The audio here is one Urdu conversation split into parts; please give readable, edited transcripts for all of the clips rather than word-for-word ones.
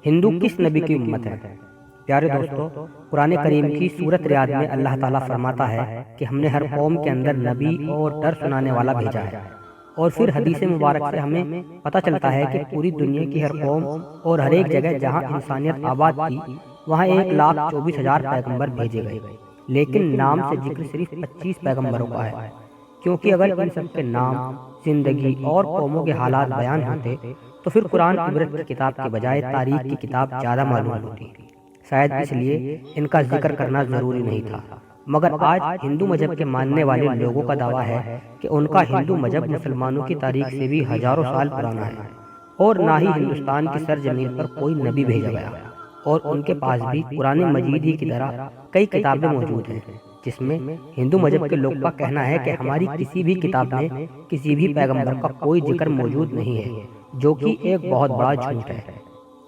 ہندو کس نبی کی امت ہے؟ پیارے دوستو، قرآن کریم کی سورت ریاض میں اللہ تعالیٰ فرماتا ہے کہ ہم نے ہر قوم کے اندر نبی اور ڈر سنانے والا بھیجا ہے، اور پھر حدیث مبارک سے ہمیں پتہ چلتا ہے کہ پوری دنیا کی ہر قوم اور ہر ایک جگہ جہاں انسانیت آباد تھی وہاں 1,24,000 پیغمبر بھیجے گئے، لیکن نام سے ذکر صرف 25 پیغمبروں کا ہے، کیونکہ اگر ان سب کے نام، زندگی اور قوموں کے حالات بیان ہوتے تو پھر قرآن عبرت کی کتاب کے بجائے تاریخ کی کتاب زیادہ معلوم ہوتی، شاید اس لیے ان کا ذکر کرنا ضروری نہیں تھا۔ مگر آج ہندو مذہب کے ماننے والے لوگوں کا دعویٰ ہے کہ ان کا ہندو مذہب مسلمانوں کی تاریخ سے بھی ہزاروں سال پرانا ہے، اور نہ ہی ہندوستان کی سرزمین پر کوئی نبی بھیجا گیا، اور ان کے پاس بھی قرآن مجید ہی کی طرح کئی کتابیں موجود ہیں، جس میں ہندو مذہب کے لوگ کا کہنا ہے کہ ہماری کسی بھی کتاب میں کسی بھی پیغمبر کا کوئی ذکر موجود نہیں ہے، جو کہ ایک بہت بڑا جھوٹ ہے۔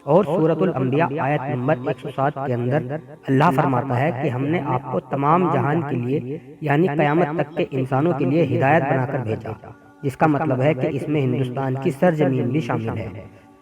اور سورۃ الانبیاء آیت نمبر 107 کے اندر اللہ فرماتا ہے کہ ہم نے آپ کو تمام جہان کے لیے یعنی قیامت تک کے انسانوں کے لیے ہدایت بنا کر بھیجا، جس کا مطلب ہے کہ اس میں ہندوستان کی سرزمین بھی شامل ہے۔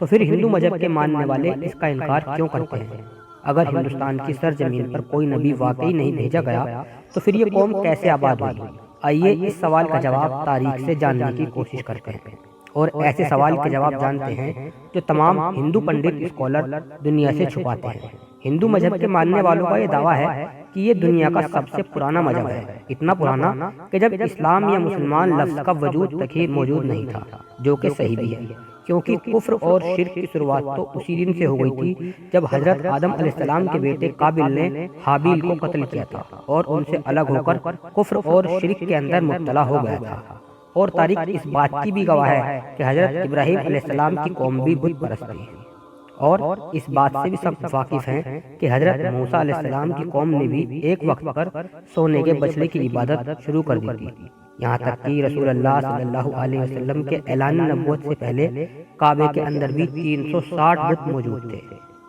تو پھر ہندو مذہب کے ماننے والے اس کا انکار کیوں کرتے ہیں؟ اگر ہندوستان کی سرزمین پر کوئی نبی واقعی نہیں بھیجا گیا تو پھر یہ قوم کیسے آباد ہوئی؟ آئیے اس سوال کا جواب تاریخ سے جاننے کی کوشش کرتے ہیں، اور ایسے سوال کے جواب جانتے ہیں جو تمام ہندو پنڈت اسکالر دنیا سے چھپاتے ہیں۔ ہندو مذہب کے ماننے والوں کا یہ دعویٰ ہے کہ یہ دنیا کا سب سے پرانا مذہب ہے، اتنا پرانا کہ جب اسلام یا مسلمان لفظ کا وجود تک ہی موجود نہیں تھا، جو کہ صحیح بھی ہے، کیونکہ کفر اور شرک کی شروعات تو اسی دن سے ہو گئی تھی جب حضرت آدم علیہ السلام کے بیٹے قابل نے حابیل کو قتل کیا تھا اور ان سے الگ ہو کر کفر اور شرک کے اندر مبتلا ہو گیا تھا۔ اور تاریخ اس بات کی بھی گواہ ہے کہ حضرت ابراہیم علیہ السلام کی قوم بھی بت پرست تھی، اور اس بات سے بھی سب واقف ہیں کہ حضرت موسیٰ علیہ السلام کی قوم نے بھی ایک وقت پر سونے کے بچڑے کی عبادت شروع کر دی تھی، یہاں تک کہ رسول اللہ صلی اللہ علیہ وسلم کے اعلان نبوت سے پہلے کعبے کے اندر بھی 360 بت موجود تھے،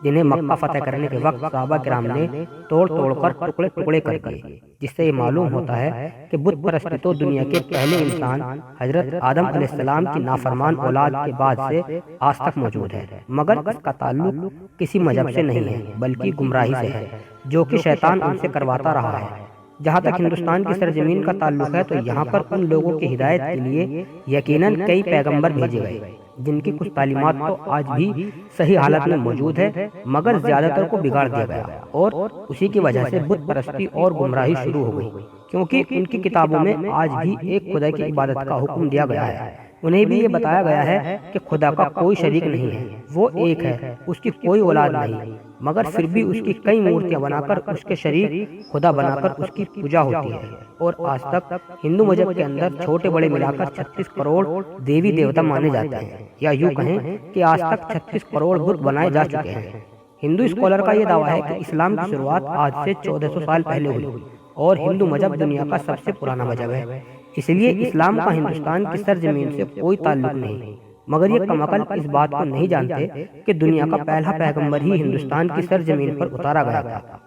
جنہیں مکہ فتح کرنے کے وقت صحابہ کرام نے توڑ توڑ کر ٹکڑے ٹکڑے کر دیے، جس سے یہ معلوم ہوتا ہے کہ بت پرستی تو دنیا کے پہلے انسان حضرت آدم علیہ السلام کی نافرمان اولاد کے بعد سے آج تک موجود ہے، مگر اس کا تعلق کسی مذہب سے نہیں ہے بلکہ گمراہی سے ہے، جو کہ شیطان ان سے کرواتا رہا ہے۔ جہاں تک ہندوستان کی سرزمین کا تعلق ہے تو یہاں پر ان لوگوں کی ہدایت کے لیے یقیناً کئی پیغمبر بھیجے گئے، جن کی کچھ تعلیمات تو آج بھی صحیح حالت میں موجود ہے، مگر زیادہ تر کو بگاڑ دیا گیا، اور اسی کی وجہ سے بت پرستی اور گمراہی شروع ہو گئی، کیونکہ ان کی کتابوں میں آج بھی ایک خدا کی عبادت کا حکم دیا گیا ہے۔ انہیں بھی یہ بتایا گیا ہے کہ خدا کا کوئی شریک نہیں ہے، وہ ایک ہے، اس کی کوئی اولاد نہیں، مگر پھر بھی اس کی کئی مورتیاں بنا کر اس کے شریک خدا بنا کر اس کی پوجا ہوتی ہے۔ اور آج تک ہندو مذہب کے اندر چھوٹے بڑے ملا کر 36 کروڑ دیوی دیوتا مانے جاتے ہیں، یا یوں کہیں کہ آج تک 36 کروڑ بت بنائے جا چکے ہیں۔ ہندو اسکالر کا یہ دعویٰ ہے کہ اسلام کی شروعات آج سے 1400 سال پہلے ہوئی، اور ہندو مذہب دنیا کا سب سے پرانا مذہب ہے، اس لیے اسلام کا ہندوستان کی سرزمین سے کوئی تعلق نہیں، مگر یہ کم عقل اس بات کو نہیں جانتے کہ دنیا کا پہلا پیغمبر ہی ہندوستان کی سرزمین پر اتارا گیا تھا۔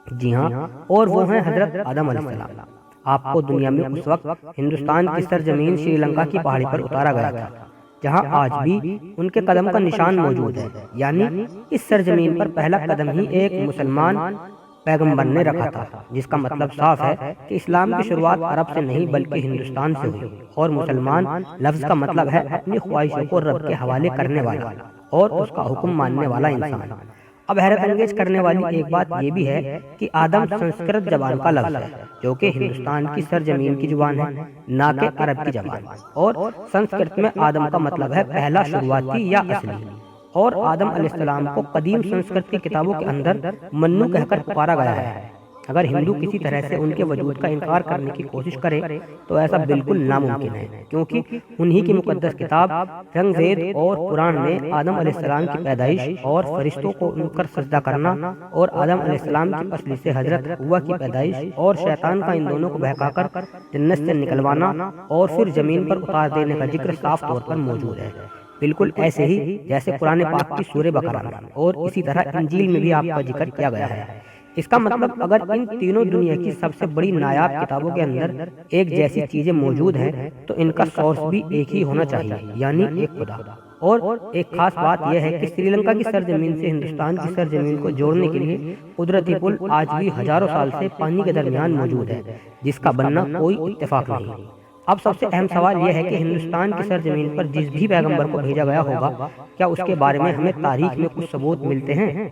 جی ہاں، اور وہ ہیں حضرت آدم علیہ السلام۔ آپ کو دنیا میں اس وقت ہندوستان کی سرزمین سری لنکا کی پہاڑی پر اتارا گیا تھا، جہاں آج بھی ان کے قدم کا نشان موجود ہے، یعنی اس سرزمین پر پہلا قدم ہی ایک مسلمان پیغمبر نے رکھا تھا، جس کا مطلب صاف ہے کہ اسلام کی شروعات عرب سے نہیں بلکہ ہندوستان سے ہوئی، اور مسلمان لفظ کا مطلب ہے اپنی خواہشوں کو رب کے حوالے کرنے والا اور اس کا حکم ماننے والا انسان۔ اب حیرت انگیز کرنے والی ایک بات یہ بھی ہے کہ آدم سنسکرت زبان کا لفظ ہے، جو کہ ہندوستان کی سرزمین کی زبان ہے، نہ کہ عرب کی زبان، اور سنسکرت میں آدم کا مطلب ہے پہلا، شروعاتی یا اصلی، اور آدم علیہ السلام کو قدیم سنسکرت کی کتابوں کے اندر منو کہہ کر پکارا گیا ہے۔ اگر ہندو کسی طرح سے ان کے وجود کا انکار کرنے کی کوشش کرے تو ایسا بالکل ناممکن ہے، کیونکہ انہی کی مقدس کتاب رنگ وید اور قرآن میں آدم علیہ السلام کی پیدائش اور فرشتوں کو ان پر سجدہ کرنا، اور آدم علیہ السلام کی پسلی سے حضرت حوا کی پیدائش اور شیطان کا ان دونوں کو بہکا کر جنت سے نکلوانا اور پھر زمین پر اتار دینے کا ذکر صاف طور پر موجود ہے، بالکل ایسے ہی جیسے قرآن پاک کی سورہ بقرہ میں، اور اسی طرح انجیل میں بھی آپ کا ذکر کیا گیا ہے۔ اس کا مطلب اگر ان تینوں دنیا کی سب سے بڑی نایاب کتابوں کے اندر ایک جیسی چیزیں موجود ہیں تو ان کا سورس بھی ایک ہی ہونا چاہیے، یعنی ایک خدا۔ اور ایک خاص بات یہ ہے کہ سری لنکا کی سرزمین سے ہندوستان کی سرزمین کو جوڑنے کے لیے قدرتی پل آج بھی ہزاروں سال سے پانی کے درمیان موجود ہے، جس کا بننا کوئی اتفاق نہیں۔ اب سب سے اہم سوال یہ ہے کہ ہندوستان کی سرزمین پر جس بھی پیغمبر کو بھیجا گیا ہوگا، کیا اس کے بارے میں ہمیں تاریخ میں کچھ ثبوت ملتے ہیں؟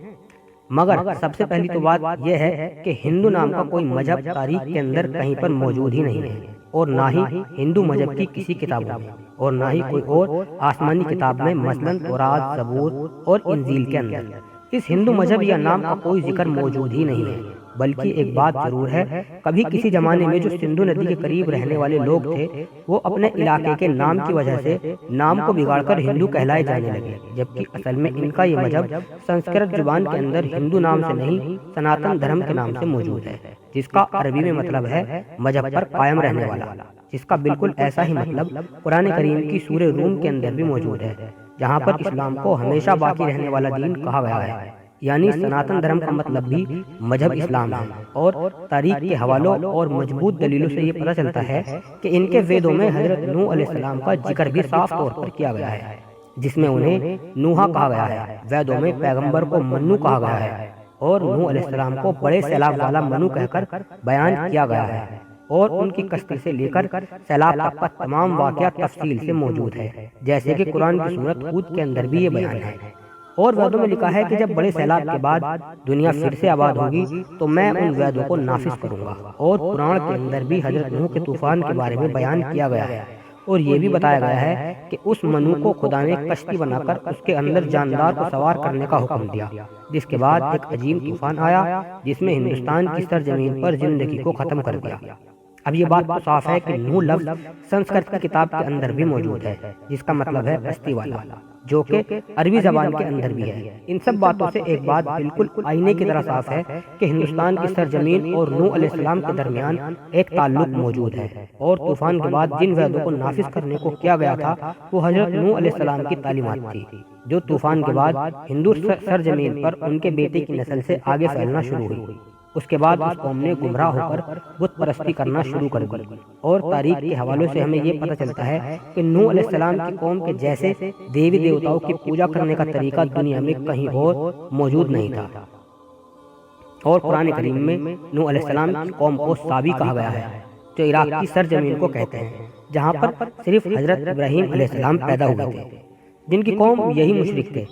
مگر سب سے پہلی تو بات یہ ہے کہ ہندو نام کا کوئی مذہب تاریخ کے اندر کہیں پر موجود ہی نہیں ہے، اور نہ ہی ہندو مذہب کی کسی کتابوں میں، اور نہ ہی کوئی اور آسمانی کتاب میں، مثلا تورات، زبور اور انجیل کے اندر اس ہندو مذہب یا نام کا کوئی ذکر موجود ہی نہیں ہے۔ بلکہ ایک بات ضرور ہے، کبھی کسی زمانے میں جو سندھو ندی کے قریب رہنے والے لوگ تھے، وہ اپنے علاقے کے نام کی وجہ سے نام کو بگاڑ کر ہندو کہلائے جانے لگے، جبکہ اصل میں ان کا یہ مذہب سنسکرت زبان کے اندر ہندو نام سے نہیں، سناتن دھرم کے نام سے موجود ہے، جس کا عربی میں مطلب ہے مذہب پر قائم رہنے والا، جس کا بالکل ایسا ہی مطلب قرآن کریم کی سورہ روم کے اندر بھی موجود ہے، جہاں پر اسلام کو ہمیشہ باقی رہنے والا دین کہا گیا ہے۔ یعنی سناتن دھرم کا مطلب بھی مذہب اسلام ہے، اور تاریخ کے حوالوں اور مضبوط دلیلوں سے یہ پتہ چلتا ہے کہ ان کے ویدوں میں حضرت نوح علیہ السلام کا ذکر بھی صاف طور پر کیا گیا ہے، جس میں انہیں نوحا کہا گیا ہے۔ ویدوں میں پیغمبر کو منو کہا گیا ہے، اور نوح علیہ السلام کو بڑے سیلاب والا منو کہہ کر بیان کیا گیا ہے، اور ان کی کشتی سے لے کر سیلاب تک کا تمام واقعہ تفصیل سے موجود ہے، جیسے کہ قرآن کی سورت ہود کے اندر بھی یہ بیان ہے۔ اور ویدوں میں لکھا ہے کہ جب بڑے سیلاب کے بعد دنیا پھر سے آباد ہوگی تو میں ان ویدوں کو نافذ کروں گا، اور قرآن کے اندر بھی حضرت نوح کے طوفان کے بارے میں بیان کیا گیا ہے، اور یہ بھی بتایا گیا ہے کہ اس منو کو خدا نے کشتی بنا کر اس کے اندر جاندار کو سوار کرنے کا حکم دیا، جس کے بعد ایک عظیم طوفان آیا جس میں ہندوستان کی سرزمین پر زندگی کو ختم کر دیا۔ اب یہ بات تو صاف ہے کہ نوح لفظ سنسکرت کی کتاب کے اندر بھی موجود ہے، جس کا مطلب ہے کشتی والا، جو کہ عربی زبان کے اندر بھی ہے۔ ان سب باتوں سے ایک بات بالکل آئینے کی طرح صاف ہے کہ ہندوستان کی سرزمین اور نوح علیہ السلام کے درمیان ایک تعلق موجود ہے، اور طوفان کے بعد جن ویدوں کو نافذ کرنے کو کیا گیا تھا وہ حضرت نوح علیہ السلام کی تعلیمات تھی، جو طوفان کے بعد ہندو سرزمین پر ان کے بیٹے کی نسل سے آگے پھیلنا شروع ہوئی۔ اس کے بعد اس قوم نے گمراہ ہو کر بت پرستی کرنا شروع کر دی، اور تاریخ کے حوالوں سے ہمیں یہ پتہ چلتا ہے کہ نوح علیہ السلام کی قوم کے جیسے دیوی دیوتاؤں کی پوجا کرنے کا طریقہ دنیا میں کہیں اور موجود نہیں تھا۔ اور قرآن کریم میں نوح علیہ السلام کی قوم کو سابی کہا گیا ہے، جو عراق کی سرزمین کو کہتے ہیں، جہاں پر صرف حضرت ابراہیم علیہ السلام پیدا ہوئے تھے، جن کی قوم یہی مشرک تھے،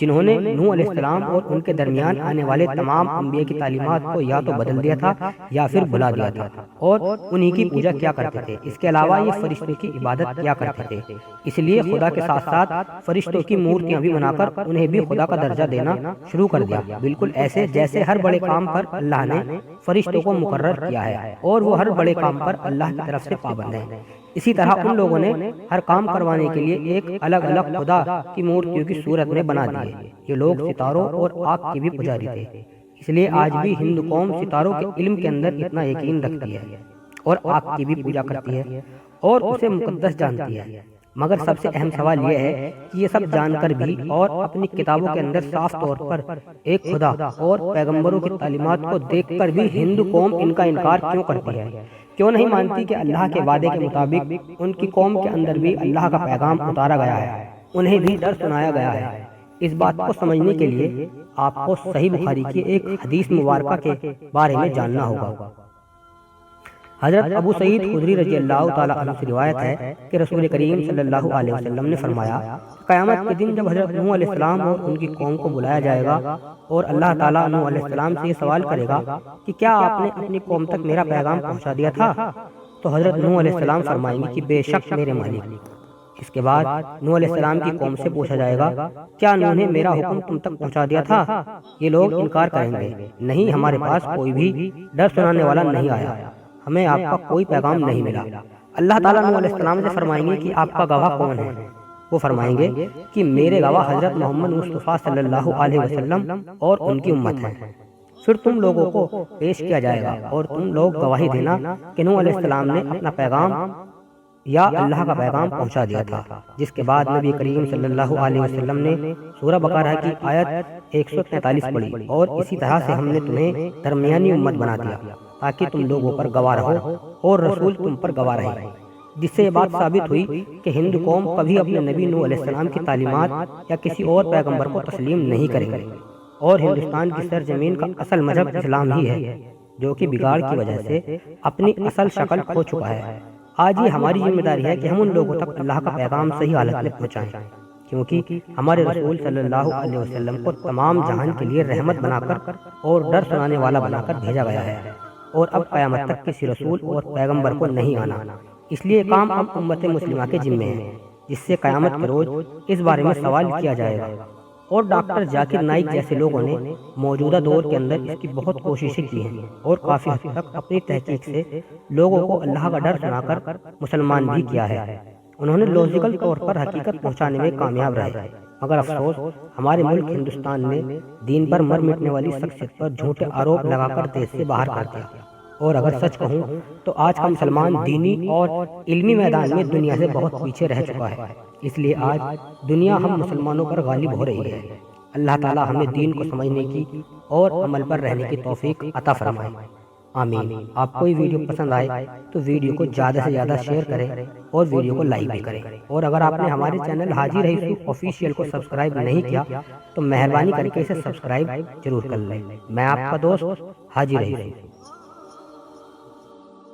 جنہوں نے نوح علیہ السلام اور ان کے درمیان آنے والے تمام انبیاء کی تعلیمات کو یا تو بدل دیا تھا یا پھر بھلا دیا تھا، اور انہی کی پوجا کیا کرتے تھے۔ اس کے علاوہ یہ فرشتوں کی عبادت کیا کرتے تھے، اس لیے خدا کے ساتھ ساتھ فرشتوں کی مورتیاں بھی بنا کر انہیں بھی خدا کا درجہ دینا شروع کر دیا، بالکل ایسے جیسے ہر بڑے کام پر اللہ نے فرشتوں کو مقرر کیا ہے، اور وہ ہر بڑے کام پر اللہ کی طرف سے پابند ہیں۔ اسی طرح ان لوگوں نے ہر کام کروانے کے لیے ایک الگ الگ خدا کی مورتیوں کی صورت میں بنا دیے۔ یہ لوگ ستاروں اور آگ کے بھی پجاری تھے، اس لیے آج بھی ہندو قوم ستاروں کے علم کے اندر اتنا یقین رکھتی ہے، اور آگ کی بھی پوجا کرتی ہے، اور اسے مقدس جانتی ہے۔ مگر سب سے اہم سوال یہ ہے کہ یہ سب جان کر بھی اور اپنی کتابوں کے اندر صاف طور پر ایک خدا اور پیغمبروں کی تعلیمات کو دیکھ کر بھی ہندو قوم ان کا انکار کیوں کرتی ہے؟ کیوں نہیں مانتی کہ اللہ کے وعدے کے مطابق ان کی قوم کے اندر بھی اللہ کا پیغام اتارا گیا ہے، انہیں بھی ڈر سنایا گیا ہے؟ اس بات کو سمجھنے کے لیے آپ کو صحیح بخاری کی ایک حدیث مبارکہ کے بارے میں جاننا ہوگا۔ حضرت ابو سعید خدری رضی اللہ تعالیٰ عنہ سے روایت ہے کہ رسول کریم صلی اللہ علیہ وسلم نے فرمایا، قیامت کے دن جب حضرت نوح علیہ السلام اور ان کی قوم کو بلایا جائے گا، اور اللہ تعالیٰ نوح علیہ السلام سے یہ سوال کرے گا کہ کیا آپ نے اپنی قوم تک میرا پیغام پہنچا دیا تھا؟ تو حضرت نوح علیہ السلام فرمائیں گے کہ بے شک میرے مالک۔ اس کے بعد نوح علیہ السلام کی قوم سے پوچھا جائے گا، کیا نوح نے میرا حکم تم تک پہنچا دیا تھا؟ یہ لوگ انکار کریں گے، نہیں، ہمارے پاس کوئی بھی ڈر سنانے والا نہیں آیا، ہمیں آپ کا کوئی پیغام نہیں ملا۔ اللہ تعالیٰ نوح علیہ السلام سے فرمائیں گے کہ آپ کا گواہ کون ہے؟ وہ فرمائیں گے کہ میرے گواہ حضرت محمد مصطفیٰ صلی اللہ علیہ وسلم اور ان کی امت ہیں۔ پھر تم لوگوں کو پیش کیا جائے گا اور تم لوگ گواہی دینا کہ نوح علیہ السلام نے اپنا پیغام یا اللہ کا پیغام پہنچا دیا تھا، جس کے بعد نبی کریم صلی اللہ علیہ وسلم نے سورہ بقرہ کی آیت 143 پڑھی، اور اسی طرح سے ہم نے تمہیں درمیانی امت بنا دیا تاکہ تم لوگوں پر گواہ رہو اور رسول تم پر گواہ رہے۔ جس سے یہ بات ثابت ہوئی کہ ہندو قوم کبھی اپنے نبی نوح علیہ السلام کی تعلیمات یا کسی اور پیغمبر کو تسلیم نہیں کرے گی، اور ہندوستان کی سرزمین کا اصل مذہب اسلام ہی ہے، جو کہ بگاڑ کی وجہ سے اپنی اصل شکل کھو چکا ہے۔ آج یہ ہماری ذمہ داری ہے کہ ہم ان لوگوں تک اللہ کا پیغام صحیح حالت میں پہنچائیں، کیونکہ ہمارے رسول صلی اللہ علیہ وسلم کو تمام جہان کے لیے رحمت بنا کر اور ڈر سنانے والا بنا کر بھیجا گیا ہے، اور اب قیامت تک کسی رسول اور پیغمبر کو نہیں آنا۔ اس لیے کام اب امت مسلمہ کے ذمے ہے، جس سے قیامت کے روز اس بارے میں سوال کیا جائے گا۔ اور ڈاکٹر ذاکر نائک جیسے لوگوں نے موجودہ دور کے اندر اس کی بہت کوششیں کی ہیں، اور کافی حد تک اپنی تحقیق سے لوگوں کو اللہ کا ڈر سنا کر مسلمان بھی کیا ہے۔ انہوں نے لاجیکل طور پر حقیقت پہنچانے میں کامیاب رہے، مگر افسوس ہمارے ملک ہندوستان نے دین پر مر مٹنے والی شخصیت پر جھوٹے آروپ لگا کر دیش سے باہر کر دیا۔ اور اگر سچ کہوں تو آج کا مسلمان دینی اور علمی میدان میں دنیا سے بہت پیچھے رہ چکا ہے، اس لیے آج دنیا ہم مسلمانوں پر غالب ہو رہی ہے۔ اللہ تعالی ہمیں دین کو سمجھنے کی اور عمل پر رہنے کی توفیق عطا فرمائے، آمین۔ آپ کو یہ ویڈیو پسند آئے تو ویڈیو کو زیادہ سے زیادہ شیئر کریں اور ویڈیو کو لائک بھی کریں، اور اگر آپ نے ہمارے چینل حاجی رئیس آفیشیل کو سبسکرائب نہیں کیا تو مہربانی کر کے اسے سبسکرائب ضرور کر لیں۔ میں آپ کا دوست حاجی رئیس۔